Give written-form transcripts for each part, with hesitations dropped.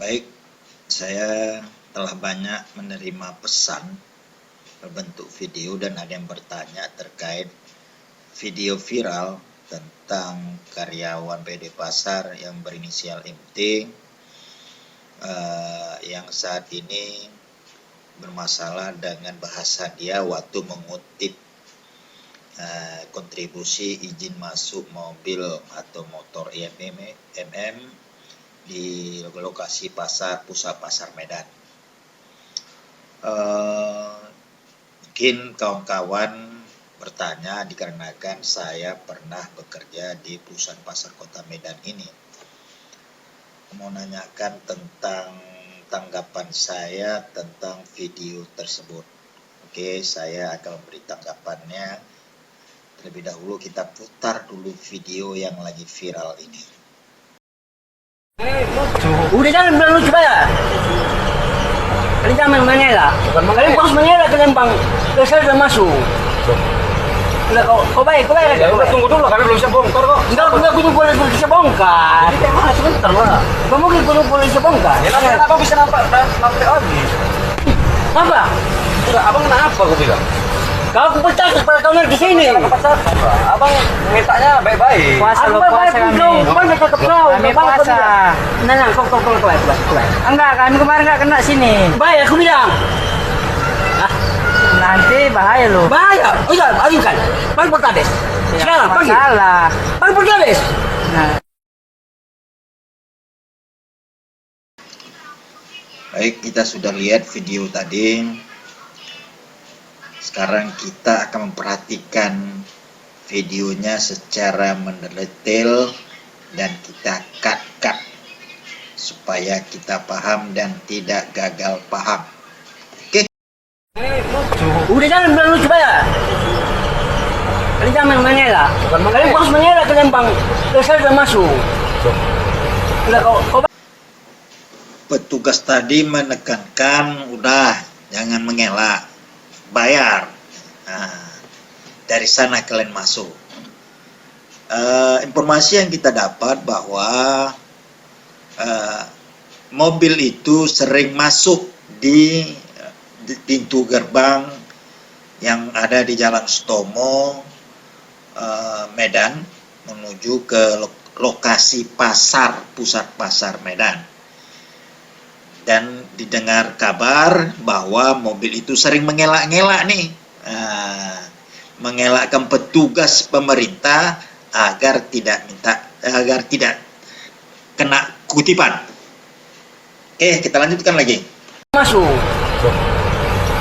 Baik, saya telah banyak menerima pesan berbentuk video dan ada yang bertanya terkait video viral tentang karyawan PD Pasar yang berinisial MT yang saat ini bermasalah dengan bahasa dia waktu mengutip kontribusi izin masuk mobil atau motor IMM di lokasi pusat pasar Medan. Mungkin kawan-kawan bertanya dikarenakan saya pernah bekerja di pusat pasar kota Medan ini. Mau nanyakan tentang tanggapan saya tentang video tersebut. Oke, saya akan memberi tanggapannya. Terlebih dahulu kita putar dulu video yang lagi viral ini. Udah jangan bilang lucu ya. Kalian jangan mengelak. Kalian harus mengelak ke Lembang. Saya sudah masuk. Udah kau baik. Ya udah tunggu dulu, kami belum bisa bongkar kok. Enggak boleh bisa bongkar. Ini temanya sebentar lah. Kamu mungkin boleh bisa bongkar. Ya nanti abang bisa nampak habis. Apa? Enggak, abang kenapa aku bilang? Kau aku pecah kepada kau di sini. Abang mintanya baik-baik. Puasa Aku lo, puasa kami. Kau dekat ke kau. Kami puasa. Nah, kau. Enggak, kami kemarin enggak kena sini. Baik, aku bilang. Nanti bahaya lo. Bahaya. Oh iya, ajukan. Paling pertabes. Sekarang pergi. Salah. Paling pertabes. Nah, Baik, kita sudah lihat video tadi. Sekarang kita akan memperhatikan videonya secara mendetail dan kita cut supaya kita paham dan tidak gagal paham. Oke. Udah jangan bilang lucu ya. Kalian jangan mengelak. Kalian harus mengelak ke Lembang. Saya sudah masuk. Udah kau Petugas tadi menekankan udah jangan mengelak, bayar. Nah, dari sana kalian masuk. Informasi yang kita dapat bahwa mobil itu sering masuk di pintu gerbang yang ada di Jalan Sutomo, Medan, menuju ke lokasi pusat pasar Medan. Dan didengar kabar bahwa mobil itu sering mengelak-ngelak nih, mengelakkan petugas pemerintah agar tidak kena kutipan. Oke, kita lanjutkan lagi. masuk.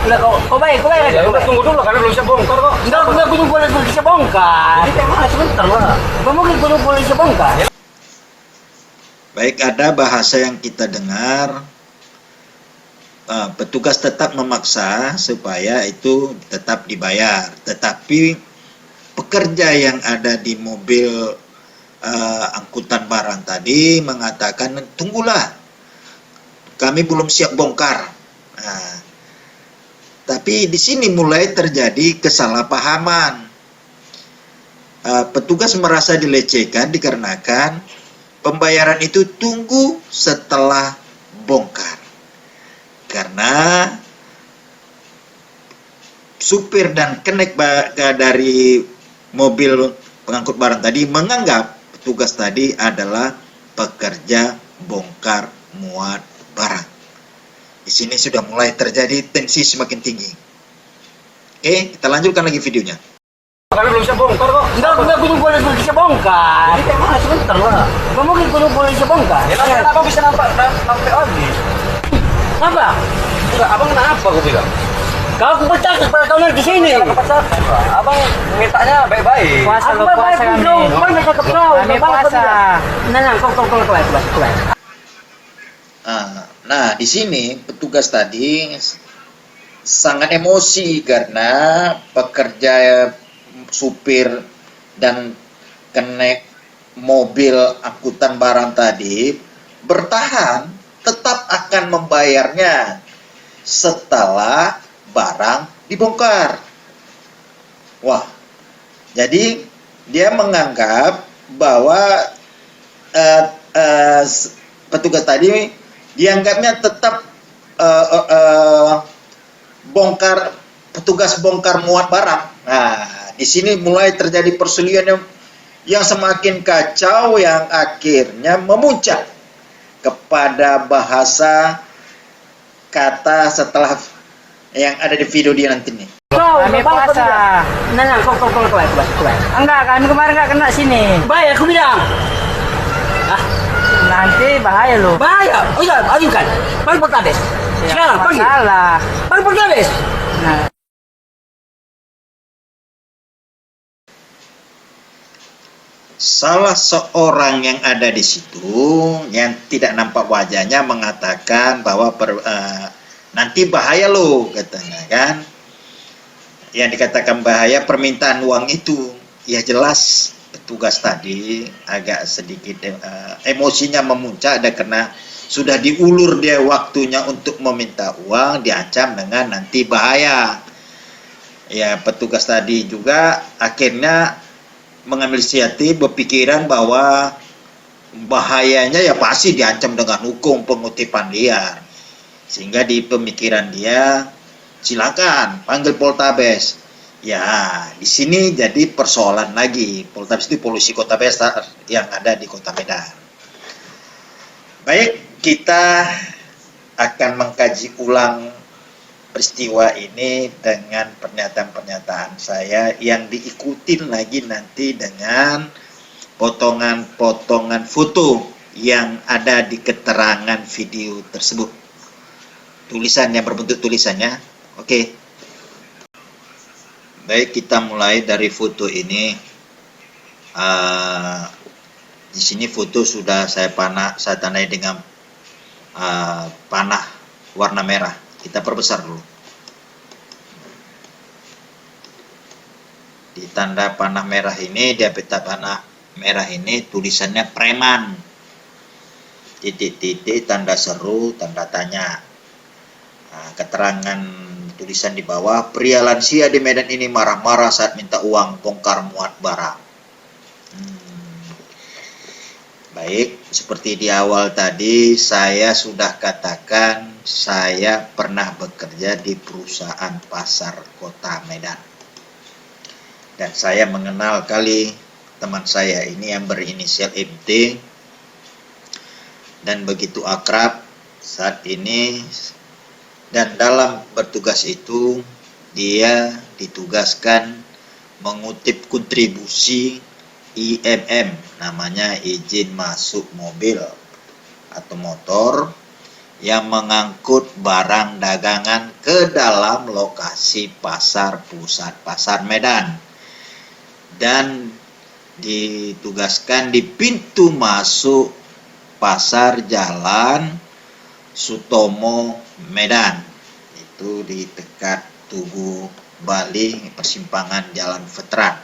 Udah kau baik. Ya udah tunggu dulu, kami belum bisa bongkar kok. Enggak boleh bisa bongkar. Ini temanya sebentar lah. Kamu mungkin boleh bisa bongkar. Baik, ada bahasa yang kita dengar. Petugas tetap memaksa supaya itu tetap dibayar, tetapi pekerja yang ada di mobil angkutan barang tadi mengatakan tunggulah, kami belum siap bongkar. Tapi di sini mulai terjadi kesalahpahaman. Petugas merasa dilecehkan dikarenakan pembayaran itu tunggu setelah bongkar. Karena supir dan kenek dari mobil pengangkut barang tadi menganggap petugas tadi adalah pekerja bongkar muat barang. Di sini sudah mulai terjadi tensi semakin tinggi. Oke, kita lanjutkan lagi videonya. Kami belum bisa bongkar kok. Enggak boleh bisa bongkar. Ini temanya sebentar lah. Kamu mungkin boleh bisa bongkar. Ya nanti abang bisa nampak habis. Apa? Enggak, abang kenapa aku bilang? Kau aku pecah kepada kau di sini. Abang mintanya baik-baik. puasa lo, puasa kami. Kau dekat ke kau. Kami puasa. Nah, kau. Nah, di sini petugas tadi sangat emosi karena pekerja supir dan kenek mobil angkutan barang tadi bertahan tetap akan membayarnya setelah barang dibongkar. Wah, jadi dia menganggap bahwa petugas tadi dianggapnya tetap petugas bongkar muat barang. Nah, di sini mulai terjadi perselisihan yang semakin kacau, yang akhirnya memuncak kepada bahasa kata setelah yang ada di video dia nanti nih. Kami puasa. Nah, kau. Enggak, kami kemarin nggak kena sini. Bahaya, aku bilang. Nanti bahaya loh. Bahaya. Oh iya, ajukan. Paling pertabes. Sekarang, pergi. Salah. Paling pertabes. Nah, Salah seorang yang ada di situ yang tidak nampak wajahnya mengatakan bahwa nanti bahaya loh, katanya kan. Yang dikatakan bahaya permintaan uang itu. Ya jelas petugas tadi agak sedikit emosinya memuncak dan karena sudah diulur dia waktunya untuk meminta uang, diancam dengan nanti bahaya. Ya petugas tadi juga akhirnya mengambil inisiatif, berpikiran bahwa bahayanya ya pasti diancam dengan hukum pengutipan liar. Sehingga di pemikiran dia, silakan panggil Poltabes. Ya, di sini jadi persoalan lagi. Poltabes itu polisi kota besar yang ada di kota Medan. Baik, kita akan mengkaji ulang peristiwa ini dengan pernyataan-pernyataan saya yang diikuti lagi nanti dengan potongan-potongan foto yang ada di keterangan video tersebut. Tulisannya berbentuk tulisannya. Oke. Baik, kita mulai dari foto ini. Di sini foto sudah saya tandai dengan panah warna merah. Kita perbesar dulu. Di tanda panah merah ini, di peta panah merah ini tulisannya preman. Titik-titik, tanda seru, tanda tanya. Nah, keterangan tulisan di bawah, pria lansia di Medan ini marah-marah saat minta uang bongkar muat barang. Baik, seperti di awal tadi saya sudah katakan saya pernah bekerja di perusahaan pasar kota Medan. Dan saya mengenal kali teman saya ini yang berinisial MT dan begitu akrab saat ini. Dan dalam bertugas itu dia ditugaskan mengutip kontribusi IMM, namanya izin masuk mobil atau motor yang mengangkut barang dagangan ke dalam lokasi pasar pusat pasar Medan dan ditugaskan di pintu masuk pasar Jalan Sutomo Medan, itu di dekat Tugu Bali, persimpangan Jalan Veteran.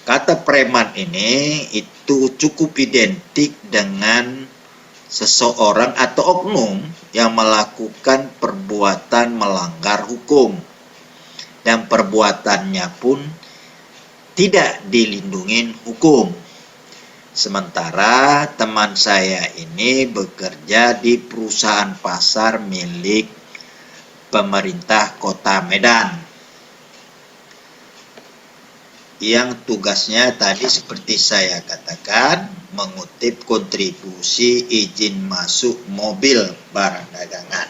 Kata preman ini itu cukup identik dengan seseorang atau oknum yang melakukan perbuatan melanggar hukum dan perbuatannya pun tidak dilindungi hukum. Sementara teman saya ini bekerja di perusahaan pasar milik pemerintah Kota Medan yang tugasnya tadi seperti saya katakan mengutip kontribusi izin masuk mobil barang dagangan.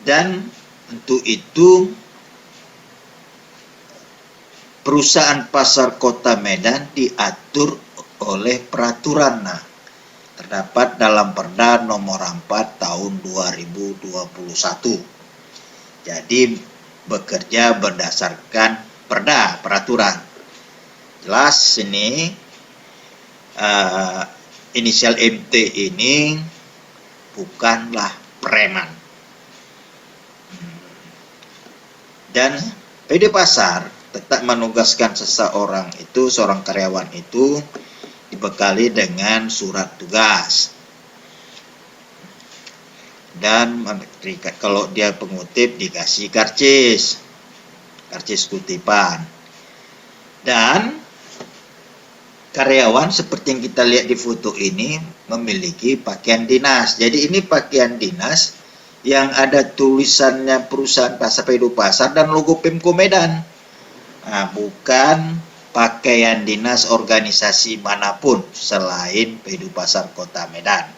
Dan untuk itu perusahaan pasar kota Medan diatur oleh peraturan terdapat dalam Perda nomor 4 tahun 2021. Jadi bekerja berdasarkan Perda, peraturan. Jelas ini inisial MT ini bukanlah preman. Dan PD Pasar tetap menugaskan seseorang itu, seorang karyawan itu dibekali dengan surat tugas. Dan kalau dia pengutip dikasih karcis kutipan. Dan karyawan seperti yang kita lihat di foto ini memiliki pakaian dinas. Jadi ini pakaian dinas yang ada tulisannya perusahaan Pasar Pedu Pasar dan logo Pemko Medan. Nah, bukan pakaian dinas organisasi manapun selain Pedu Pasar Kota Medan.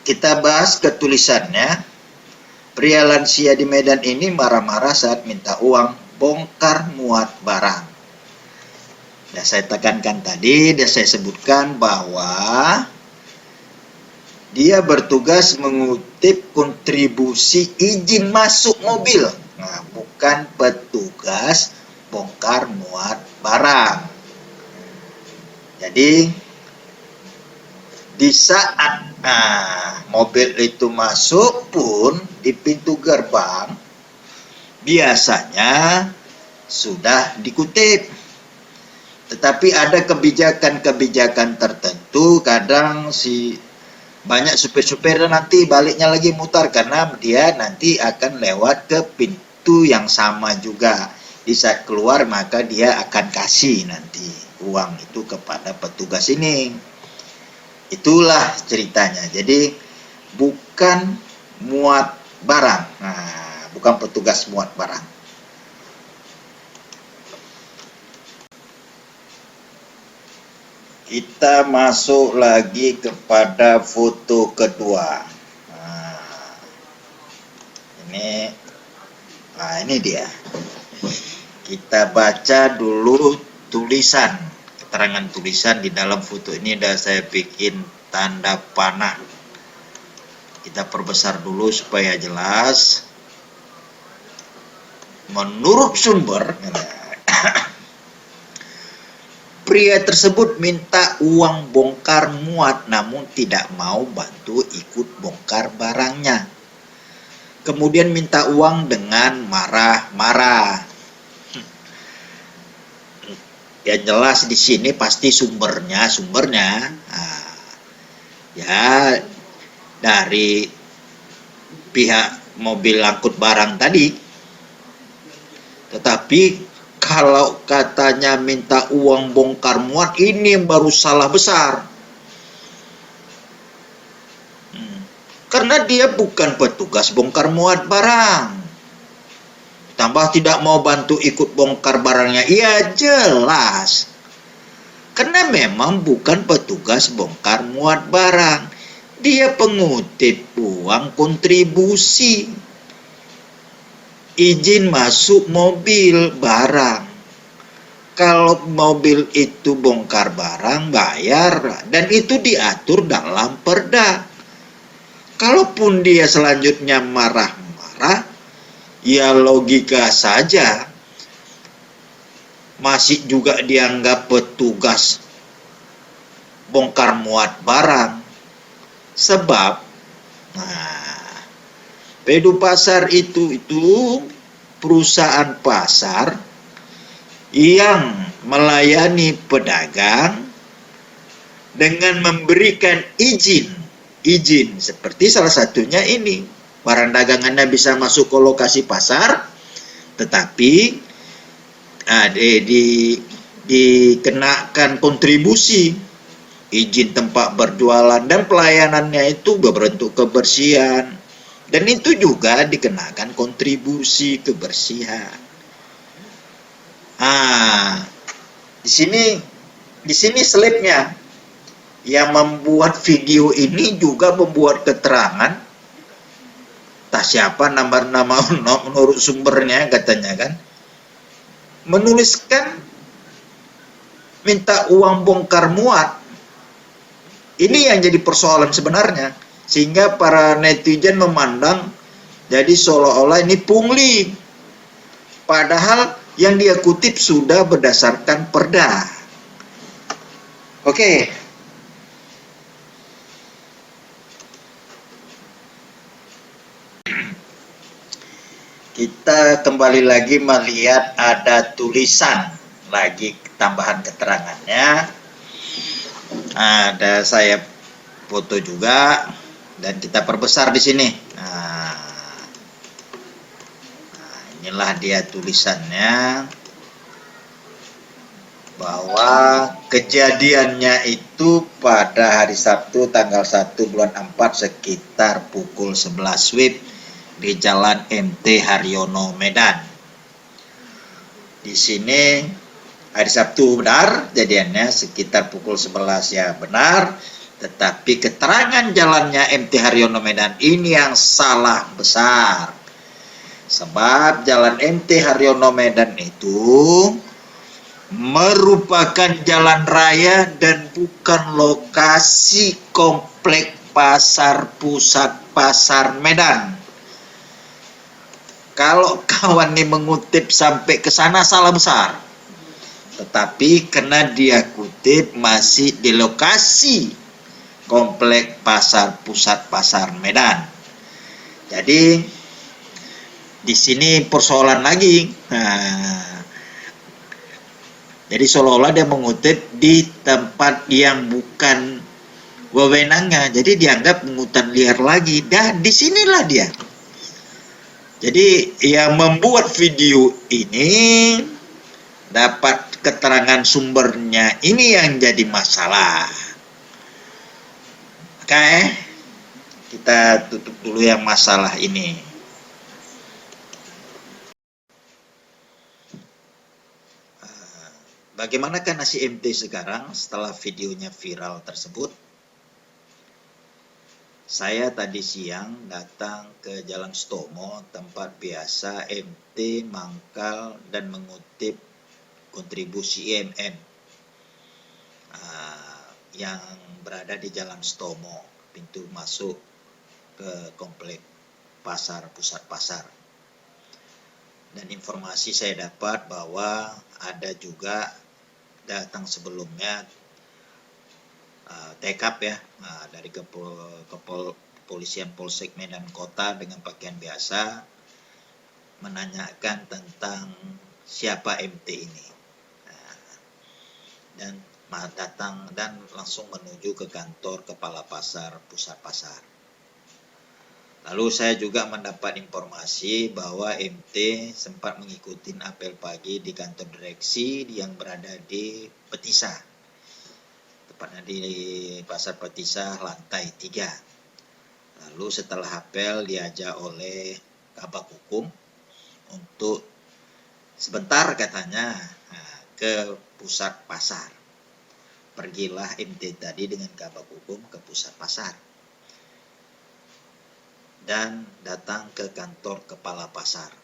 Kita bahas ke tulisannya. Pria lansia di Medan ini marah-marah saat minta uang bongkar muat barang. Dan saya tekankan tadi, dan saya sebutkan bahwa dia bertugas mengutip kontribusi izin masuk mobil. Nah, bukan petugas bongkar muat barang. Jadi di saat mobil itu masuk pun di pintu gerbang biasanya sudah dikutip. Tetapi ada kebijakan-kebijakan tertentu, kadang banyak supir-supir nanti baliknya lagi mutar karena dia nanti akan lewat ke pintu yang sama juga. Di saat keluar maka dia akan kasih nanti uang itu kepada petugas ini. Itulah ceritanya. Jadi bukan muat barang. Nah, bukan petugas muat barang. Kita masuk lagi kepada foto kedua. Ini dia. Kita baca dulu tulisan. Keterangan tulisan di dalam foto ini sudah saya bikin tanda panah. Kita perbesar dulu supaya jelas. Menurut sumber, pria tersebut minta uang bongkar muat namun tidak mau bantu ikut bongkar barangnya. Kemudian minta uang dengan marah-marah. Yang jelas di sini pasti sumbernya ya dari pihak mobil angkut barang tadi. Tetapi kalau katanya minta uang bongkar muat, ini yang baru salah besar. Karena dia bukan petugas bongkar muat barang. Tambah tidak mau bantu ikut bongkar barangnya. Iya jelas. Karena memang bukan petugas bongkar muat barang. Dia pengutip uang kontribusi. Izin masuk mobil barang. Kalau mobil itu bongkar barang, bayar. Dan itu diatur dalam perda. Kalaupun dia selanjutnya marah-marah, ya logika saja. Masih juga dianggap petugas bongkar muat barang. Sebab Pedu Pasar itu perusahaan pasar yang melayani pedagang dengan memberikan izin seperti salah satunya ini, barang dagangannya bisa masuk ke lokasi pasar, tetapi dikenakan kontribusi, izin tempat berjualan, dan pelayanannya itu berbentuk kebersihan, dan itu juga dikenakan kontribusi kebersihan. Di sini slide-nya. Yang membuat video ini juga membuat keterangan. Tak siapa nama menurut sumbernya katanya kan. Menuliskan minta uang bongkar muat. Ini yang jadi persoalan sebenarnya. Sehingga para netizen memandang jadi seolah-olah ini pungli. Padahal yang dia kutip sudah berdasarkan perda. Oke. Kita kembali lagi melihat ada tulisan lagi tambahan keterangannya. Ada saya foto juga dan kita perbesar di sini. Inilah dia tulisannya. bahwa kejadiannya itu pada hari Sabtu tanggal 1 bulan 4 sekitar pukul 11 WIB di Jalan MT Haryono Medan. Di sini hari Sabtu benar kejadiannya sekitar pukul 11 ya benar, tetapi keterangan jalannya MT Haryono Medan ini yang salah besar. Sebab jalan MT Haryono Medan itu merupakan jalan raya dan bukan lokasi komplek pasar pusat pasar Medan. Kalau kawan ini mengutip sampai ke sana salah besar. Tetapi karena dia kutip masih di lokasi komplek pasar pusat pasar Medan. Jadi di sini persoalan lagi. Jadi seolah-olah dia mengutip di tempat yang bukan wewenangnya. Jadi dianggap pungutan liar lagi. Dan disinilah dia. Jadi yang membuat video ini dapat keterangan sumbernya ini yang jadi masalah. Oke, kita tutup dulu yang masalah ini. Bagaimanakah nasib MT sekarang setelah videonya viral tersebut? Saya tadi siang datang ke Jalan Stomo, tempat biasa MT mangkal dan mengutip kontribusi IMM yang berada di Jalan Stomo, pintu masuk ke komplek pasar pusat pasar. Dan informasi saya dapat bahwa ada juga datang sebelumnya TKP ya dari kepolisian Polsek Medan Kota dengan pakaian biasa menanyakan tentang siapa MT ini dan datang dan langsung menuju ke kantor kepala pasar pusat pasar. Lalu saya juga mendapat informasi bahwa MT sempat mengikuti apel pagi di kantor direksi yang berada di Petisa. Tepatnya di Pasar Petisa lantai 3. Lalu setelah apel diajak oleh Kabak Hukum untuk sebentar katanya ke pusat pasar. Pergilah MT tadi dengan Kabak Hukum ke pusat pasar. Dan datang ke kantor kepala pasar.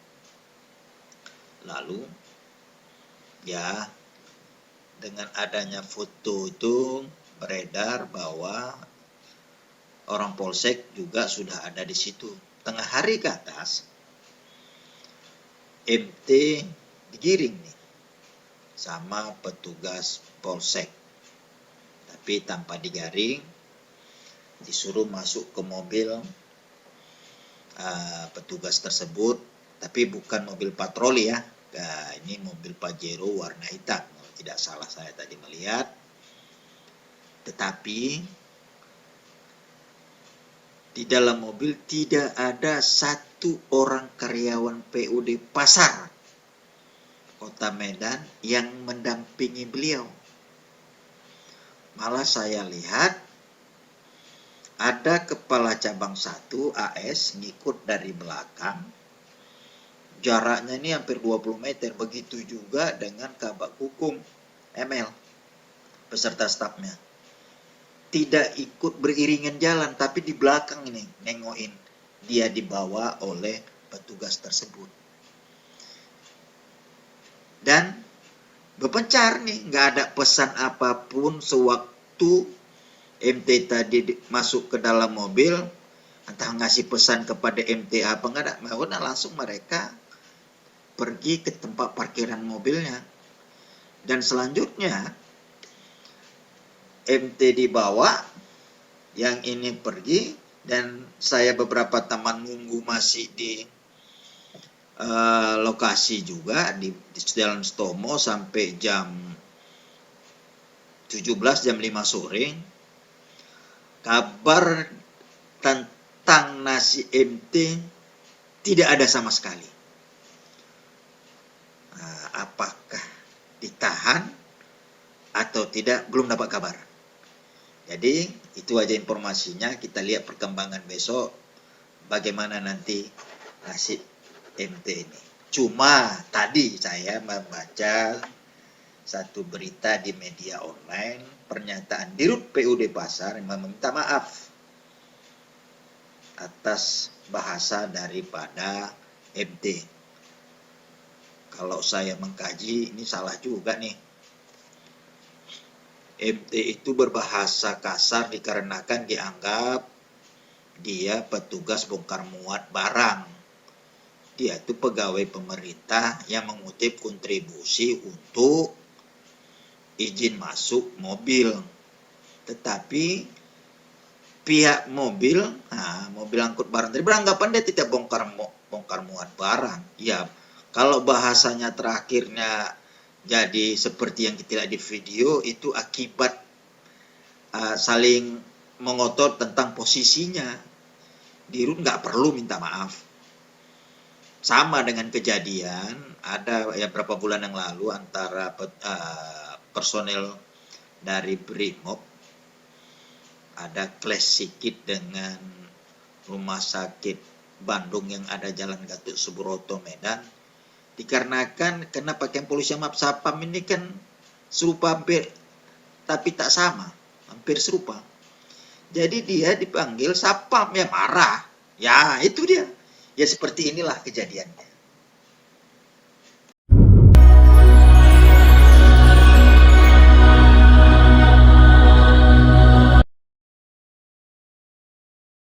Lalu ya dengan adanya foto itu beredar bahwa orang polsek juga sudah ada di situ. Tengah hari ke atas MT digiring nih sama petugas polsek. Tapi tanpa digaring, disuruh masuk ke mobil petugas tersebut, tapi bukan mobil patroli ya. Nah, ini mobil Pajero warna hitam, kalau tidak salah saya tadi melihat. Tetapi di dalam mobil tidak ada satu orang karyawan PUD Pasar Kota Medan yang mendampingi beliau. Malah saya lihat ada kepala cabang 1 AS ngikut dari belakang. Jaraknya ini hampir 20 meter. Begitu juga dengan Kabak Hukum ML beserta stafnya. Tidak ikut beriringan jalan, tapi di belakang ini nengokin. Dia dibawa oleh petugas tersebut. Dan berpencar nih, nggak ada pesan apapun sewaktu MT tadi masuk ke dalam mobil, entah ngasih pesan kepada MT apa nggak ada, nah langsung mereka pergi ke tempat parkiran mobilnya. Dan selanjutnya MT dibawa, yang ini pergi, dan saya beberapa teman nunggu masih di lokasi juga di Jalan Stomo sampai jam 17 jam 5 sore. Kabar tentang nasib MT tidak ada sama sekali. Apakah ditahan atau tidak belum dapat kabar. Jadi itu aja informasinya, kita lihat perkembangan besok bagaimana nanti nasib MT ini. Cuma tadi saya membaca satu berita di media online, pernyataan Dirut PUD Pasar yang meminta maaf atas bahasa daripada MT. Kalau saya mengkaji, ini salah juga nih. MT itu berbahasa kasar dikarenakan dianggap dia petugas bongkar muat barang. Dia itu pegawai pemerintah yang mengutip kontribusi untuk izin masuk mobil. Tetapi pihak mobil angkut barang tadi beranggapan dia tidak bongkar muat barang. Ya, kalau bahasanya terakhirnya jadi seperti yang kita lihat di video, itu akibat saling mengotot tentang posisinya. Dirut nggak perlu minta maaf. Sama dengan kejadian ada ya berapa bulan yang lalu antara personel dari Brimob, ada clash sedikit dengan rumah sakit Bandung yang ada Jalan Gatot Subroto Medan, dikarenakan kena pakaian polisi Map Sapam ini kan serupa hampir tapi tak sama, hampir serupa. Jadi dia dipanggil Sapam, ya marah. Ya itu dia. Ya seperti inilah kejadiannya.